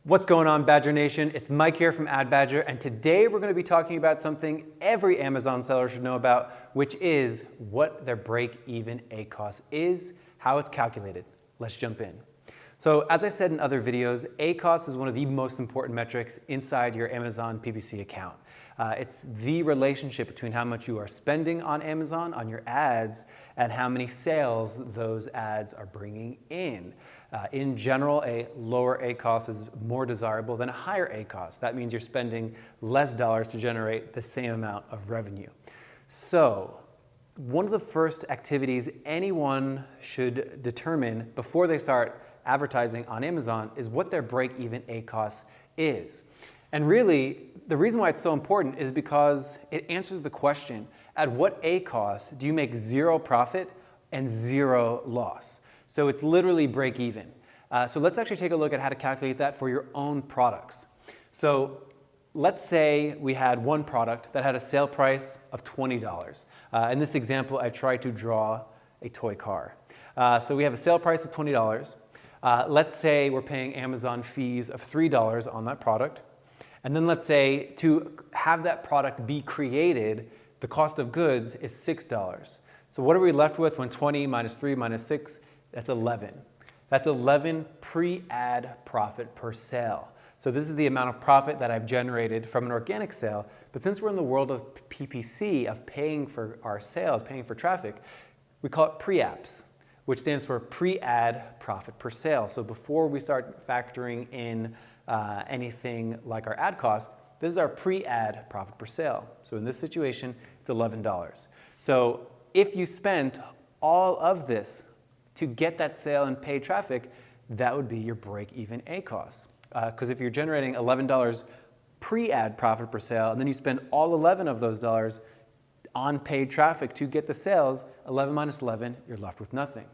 What's going on, Badger Nation? It's Mike here from Ad Badger, and today we're going to be talking about something every Amazon seller should know about, which is what their break-even ACoS is, how it's calculated. Let's jump in. So as I said in other videos, ACoS is one of the most important metrics inside your Amazon PPC account. It's the relationship between how much you are spending on Amazon, on your ads, and how many sales those ads are bringing in. In general, a lower ACoS is more desirable than a higher ACoS. That means you're spending less dollars to generate the same amount of revenue. So one of the first activities anyone should determine before they start advertising on Amazon is what their break-even ACoS is. And really, the reason why it's so important is because it answers the question, at what ACoS do you make zero profit and zero loss? So it's literally break even. So let's actually take a look at how to calculate that for your own products. So let's say we had one product that had a sale price of $20. In this example, I tried to draw a toy car. So we have a sale price of $20. Let's say we're paying Amazon fees of $3 on that product. And then let's say to have that product be created, the cost of goods is $6. So what are we left with when 20 minus 3 minus 6? That's 11. That's 11 pre-ad profit per sale. So this is the amount of profit that I've generated from an organic sale. But since we're in the world of PPC, of paying for our sales, paying for traffic, we call it pre-apps, which stands for pre-ad profit per sale. So before we start factoring in anything like our ad cost, this is our pre-ad profit per sale. So in this situation, it's $11. So if you spent all of this to get that sale and paid traffic, that would be your break-even ACoS. Because if you're generating $11 pre-ad profit per sale, and then you spend all 11 of those dollars on paid traffic to get the sales, 11 minus 11, you're left with nothing.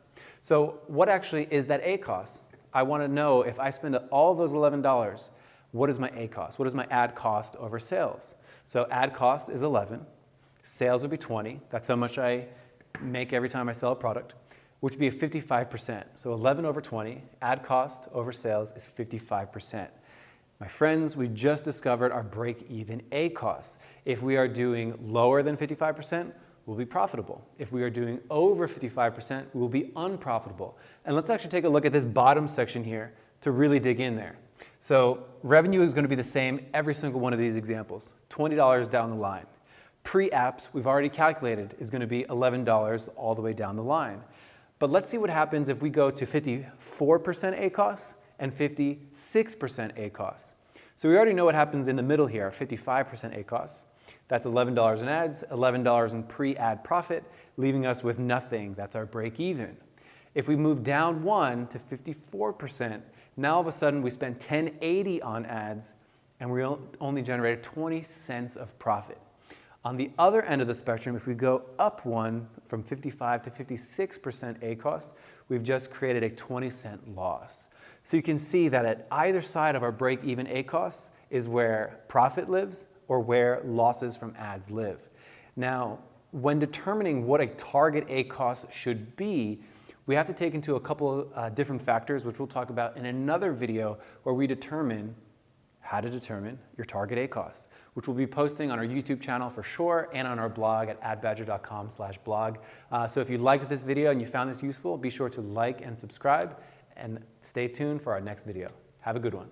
So what actually is that ACoS? I want to know if I spend all of those $11, what is my ACoS? What is my ad cost over sales? So ad cost is 11, sales would be 20. That's how much I make every time I sell a product, which would be a 55%. So 11 over 20, ad cost over sales is 55%. My friends, we just discovered our break-even ACoS. If we are doing lower than 55%, we'll be profitable. If we are doing over 55%, we'll be unprofitable. And let's actually take a look at this bottom section here to really dig in there. So revenue is going to be the same every single one of these examples, $20 down the line. Pre-apps, we've already calculated, is going to be $11 all the way down the line. But let's see what happens if we go to 54% ACoS and 56% ACoS. So we already know what happens in the middle here, 55% ACoS. That's $11 in ads, $11 in pre-ad profit, leaving us with nothing. That's our break even. If we move down one to 54%, now all of a sudden we spend $10.80 on ads and we only generated 20 cents of profit. On the other end of the spectrum, if we go up one from 55 to 56% ACoS, we've just created a 20-cent loss. So you can see that at either side of our break-even ACoS is where profit lives or where losses from ads live. Now, when determining what a target ACoS should be, we have to take into a couple of different factors, which we'll talk about in another video where we determine how to determine your target ACoS, which we'll be posting on our YouTube channel for sure and on our blog at adbadger.com/blog. So if you liked this video and you found this useful, be sure to like and subscribe and stay tuned for our next video. Have a good one.